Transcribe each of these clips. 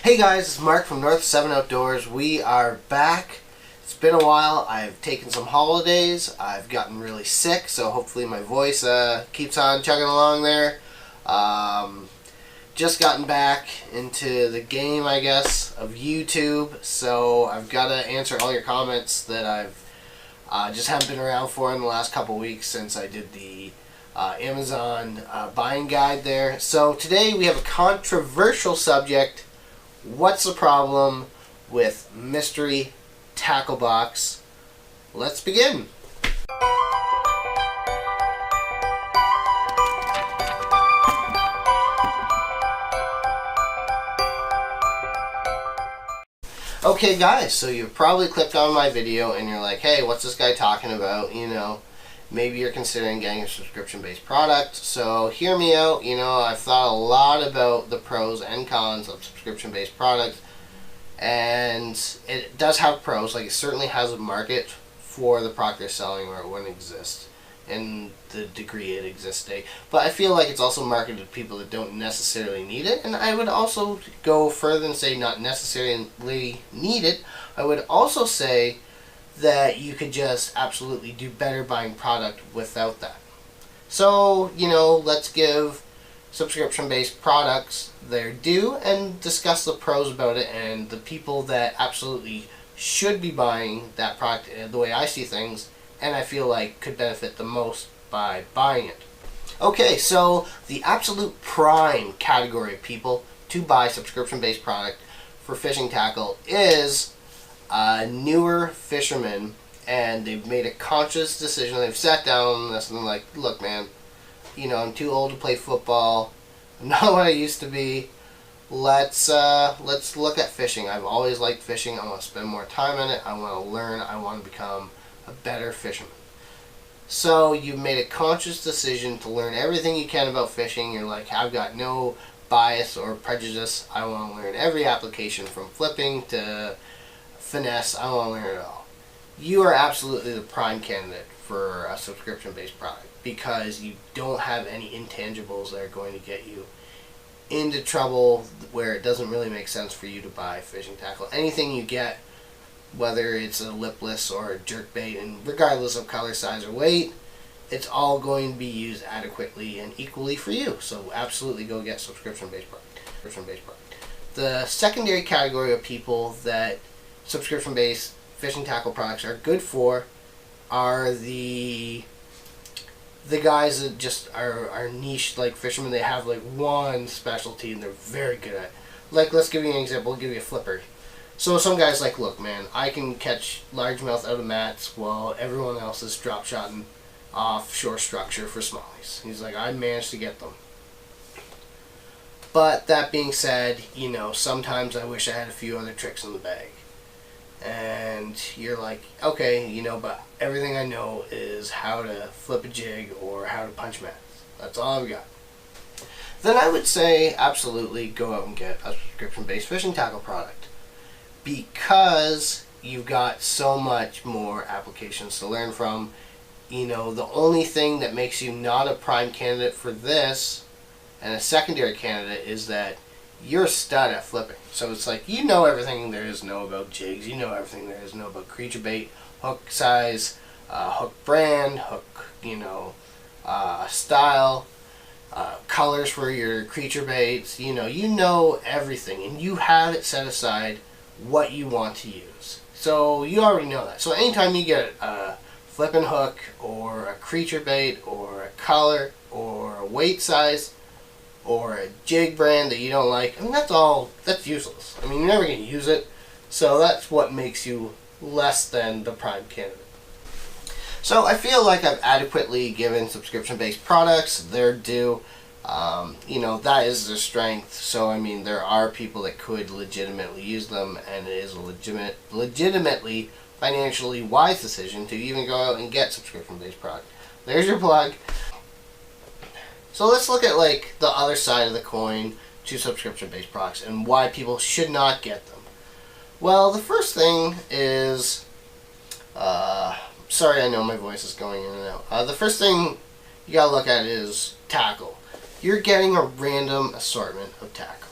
Hey guys, it's Mark from North 7 Outdoors. We are back. It's been a while. I've taken some holidays. I've gotten really sick, so hopefully my voice keeps on chugging along there. Just gotten back into the game, I guess, of YouTube, so I've got to answer all your comments that I've just haven't been around for in the last couple weeks since I did the Amazon buying guide there. So today we have a controversial subject. What's the problem with mystery tackle box? Let's begin. Okay guys, so you've probably clicked on my video and you're like, hey, what's this guy talking about? You know, maybe you're considering getting a subscription-based product. So hear me out. You know, I've thought a lot about the pros and cons of subscription-based products, and it does have pros. Like, it certainly has a market for the product they're selling, or it wouldn't exist in the degree it exists today. But I feel like it's also marketed to people that don't necessarily need it, and I would also go further and say not necessarily need it. I would also say that you could just absolutely do better buying product without that. So, you know, let's give subscription-based products their due and discuss the pros about it and the people that absolutely should be buying that product the way I see things, and I feel like could benefit the most by buying it. Okay, so the absolute prime category of people to buy subscription-based product for fishing tackle is newer fishermen, and they've made a conscious decision. They've sat down and they're like, look man, you know, I'm too old to play football. I'm not what I used to be. Let's look at fishing. I've always liked fishing. I want to spend more time in it. I want to learn. I want to become a better fisherman. So you've made a conscious decision to learn everything you can about fishing. You're like, I've got no bias or prejudice. I want to learn every application from flipping to finesse. I want to learn it all. You are absolutely the prime candidate for a subscription-based product because you don't have any intangibles that are going to get you into trouble where it doesn't really make sense for you to buy fishing tackle. Anything you get, whether it's a lipless or a jerkbait, and regardless of color, size, or weight, it's all going to be used adequately and equally for you. So absolutely go get subscription-based product. The secondary category of people that subscription-based fishing tackle products are good for are the guys that just are niche, like fishermen. They have like one specialty and they're very good at it. Like, let's give you an example. I'll give you a flipper. So some guys like, look man, I can catch largemouth out of mats while everyone else is drop shotting offshore structure for smallies. He's like, I managed to get them. But that being said, you know, sometimes I wish I had a few other tricks in the bag. And you're like, okay, you know, but everything I know is how to flip a jig or how to punch mats. That's all I've got. Then I would say absolutely go out and get a subscription-based fishing tackle product, because you've got so much more applications to learn from. You know, the only thing that makes you not a prime candidate for this and a secondary candidate is that you're a stud at flipping. So it's like, you know everything there is to know about jigs, you know everything there is to know about creature bait, hook size, hook brand, hook, you know, style, colors for your creature baits. You know everything, and you have it set aside what you want to use. So you already know that. So anytime you get a flipping hook or a creature bait or a color or a weight size or a jig brand that you don't like, I mean, that's useless. I mean, you're never going to use it. So that's what makes you less than the prime candidate. So I feel like I've adequately given subscription-based products their due. You know, that is their strength. So, I mean, there are people that could legitimately use them, and it is a legitimately financially wise decision to even go out and get subscription-based product. There's your plug. So let's look at like the other side of the coin to subscription-based products and why people should not get them. Well, the first thing is, sorry, I know my voice is going in and out. The first thing you gotta look at is tackle. You're getting a random assortment of tackle.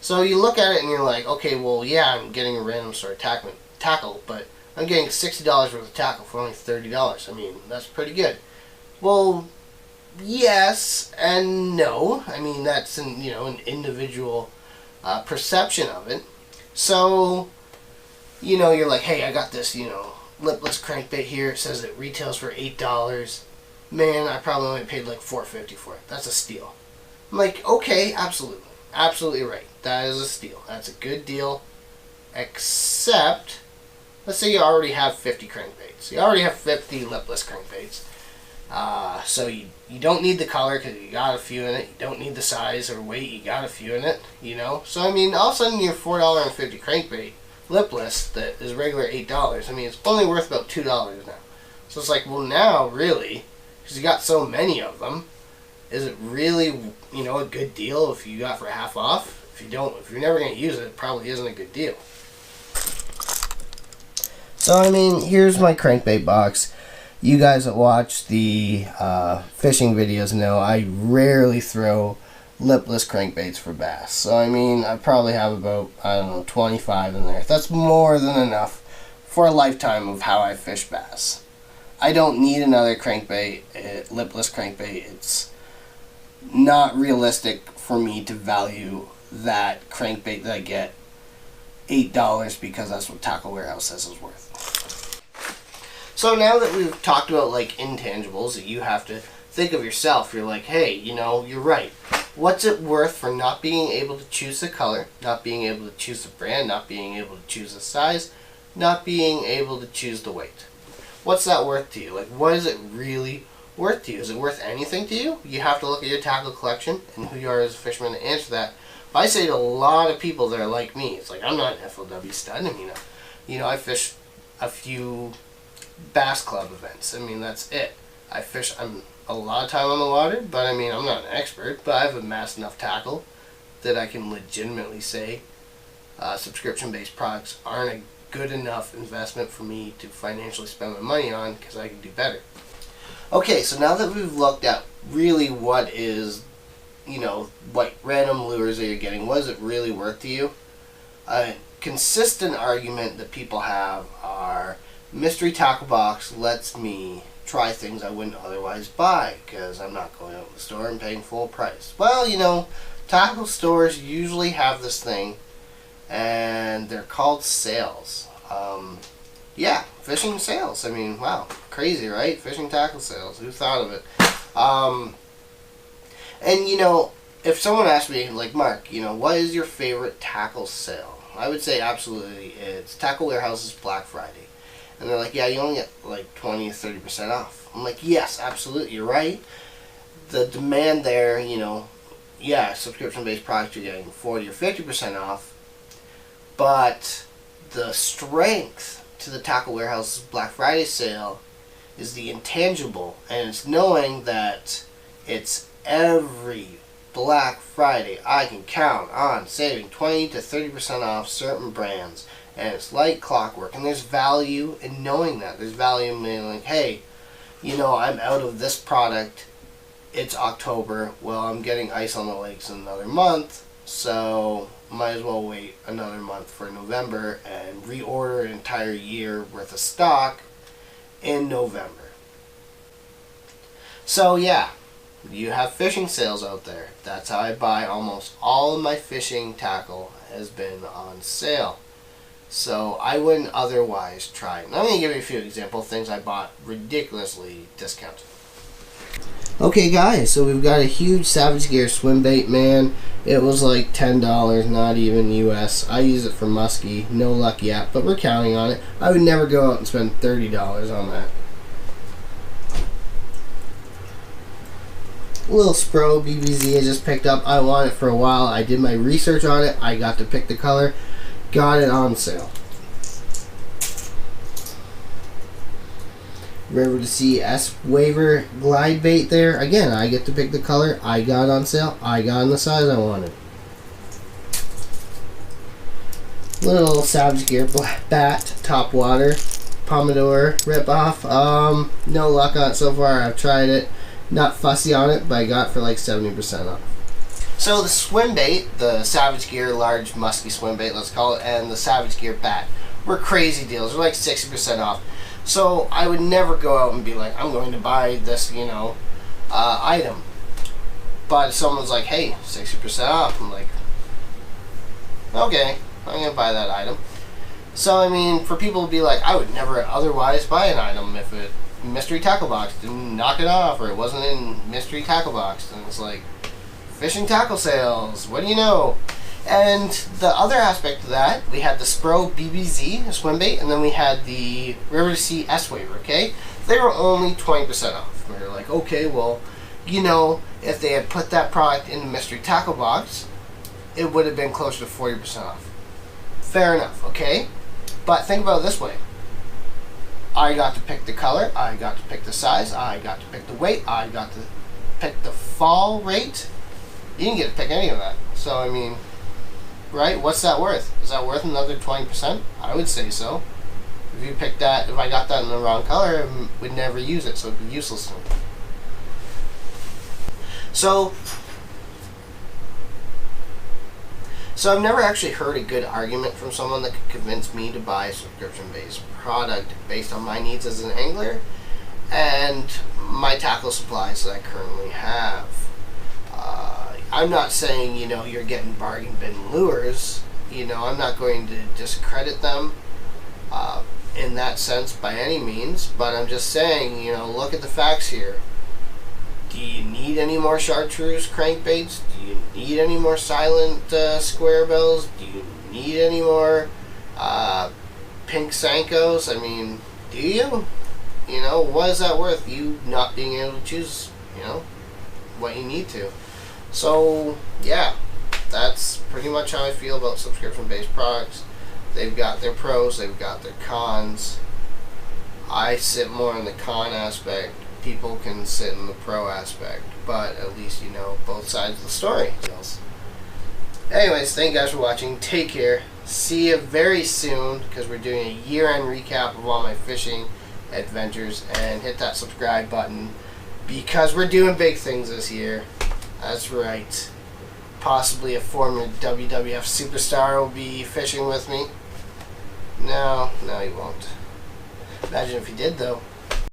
So you look at it and you're like, okay, well, yeah, I'm getting a random store tackle, but I'm getting $60 worth of tackle for only $30. I mean, that's pretty good. Well, yes and no. I mean, that's an individual perception of it. So, you're like, hey, I got this, lipless crankbait here. It says it retails for $8. Man, I probably only paid like $4.50 for it. That's a steal. I'm like, okay, absolutely right. That is a steal. That's a good deal. Except, let's say you already have 50 crankbaits. You already have 50 lipless crankbaits. So you don't need the color because you got a few in it. You don't need the size or weight. You got a few in it. So I mean, all of a sudden your $4.50 crankbait lipless that is regular $8. I mean, it's only worth about $2 now. So it's like, well, now really, because you got so many of them, is it really a good deal if you got for half off? If you're never going to use it, it probably isn't a good deal. So I mean, here's my crankbait box. You guys that watch the fishing videos know I rarely throw lipless crankbaits for bass. So I mean, I probably have about, 25 in there. That's more than enough for a lifetime of how I fish bass. I don't need another crankbait, lipless crankbait. It's not realistic for me to value that crankbait that I get $8 because that's what Tackle Warehouse says is worth. So now that we've talked about like intangibles that you have to think of yourself, you're like, hey, you're right. What's it worth for not being able to choose the color, not being able to choose the brand, not being able to choose the size, not being able to choose the weight? What's that worth to you? Like, what is it really worth to you? Is it worth anything to you? You have to look at your tackle collection and who you are as a fisherman to answer that. But I say to a lot of people that are like me, it's like, I'm not an FLW stud. I mean, I fish a few bass club events. I mean, that's it. I'm a lot of time on the water, but I mean, I'm not an expert, but I've amassed enough tackle that I can legitimately say subscription-based products aren't a good enough investment for me to financially spend my money on because I can do better. Okay, so now that we've looked at really what is, what random lures that you're getting, what is it really worth to you? A consistent argument that people have are, mystery tackle box lets me try things I wouldn't otherwise buy because I'm not going out to the store and paying full price. Well, tackle stores usually have this thing, and they're called sales. Yeah, fishing sales. I mean, wow, crazy, right? Fishing tackle sales. Who thought of it? And if someone asked me, like, Mark, what is your favorite tackle sale? I would say absolutely it's Tackle Warehouse's Black Friday. And they're like, yeah, you only get like 20 to 30% off. I'm like, yes, absolutely, you're right. The demand there, yeah, subscription-based products you're getting 40 or 50% off. But the strength to the Tackle Warehouse's Black Friday sale is the intangible. And it's knowing that it's every Black Friday I can count on saving 20 to 30% off certain brands. And it's like clockwork, and there's value in knowing that. There's value in being like, hey, I'm out of this product. It's October. Well, I'm getting ice on the lakes in another month, so might as well wait another month for November and reorder an entire year worth of stock in November. So yeah, you have fishing sales out there. That's how I buy almost all of my fishing tackle has been on sale. So I wouldn't otherwise try it. And I'm going to give you a few examples of things I bought ridiculously discounted. Okay guys, so we've got a huge Savage Gear swim bait, man. It was like $10, not even US. I use it for muskie, no luck yet, but we're counting on it. I would never go out and spend $30 on that. Little Spro BBZ I just picked up. I want it for a while. I did my research on it. I got to pick the color. Got it on sale. River to Sea S Waver glide bait there. Again, I get to pick the color. I got on sale. I got in the size I wanted. Little Savage Gear Bat Top Water Pomodoro ripoff. No luck on it so far. I've tried it. Not fussy on it, but I got it for like 70% off. So the swim bait, the Savage Gear large musky swim bait, let's call it, and the Savage Gear bat were crazy deals. They're like 60% off. So I would never go out and be like, I'm going to buy this, item. But if someone's like, hey, 60% off, I'm like, okay, I'm going to buy that item. So, I mean, for people to be like, I would never otherwise buy an item if it mystery tackle box didn't knock it off, or it wasn't in mystery tackle box. And it's like, fishing tackle sales, what do you know? And the other aspect of that, we had the Spro BBZ swim bait, and then we had the River to Sea S-Waver, okay? They were only 20% off. We were like, okay, well, if they had put that product in the mystery tackle box, it would have been closer to 40% off. Fair enough, okay? But think about it this way. I got to pick the color, I got to pick the size, I got to pick the weight, I got to pick the fall rate. You didn't get to pick any of that. So, I mean, right? What's that worth? Is that worth another 20%? I would say so. If you picked that, if I got that in the wrong color, I would never use it, so it'd be useless to me. So I've never actually heard a good argument from someone that could convince me to buy a subscription-based product based on my needs as an angler and my tackle supplies that I currently have. I'm not saying, you're getting bargain bin lures. I'm not going to discredit them in that sense by any means, but I'm just saying, look at the facts here. Do you need any more chartreuse crankbaits? Do you need any more silent square bills? Do you need any more pink Senkos? I mean, do you? What is that worth? You not being able to choose, what you need to. So, yeah, that's pretty much how I feel about subscription-based products. They've got their pros, they've got their cons. I sit more in the con aspect. People can sit in the pro aspect, but at least you know both sides of the story. Anyways, thank you guys for watching. Take care. See you very soon, because we're doing a year-end recap of all my fishing adventures, and hit that subscribe button because we're doing big things this year. That's right. Possibly a former WWF superstar will be fishing with me. No, he won't. Imagine if he did, though.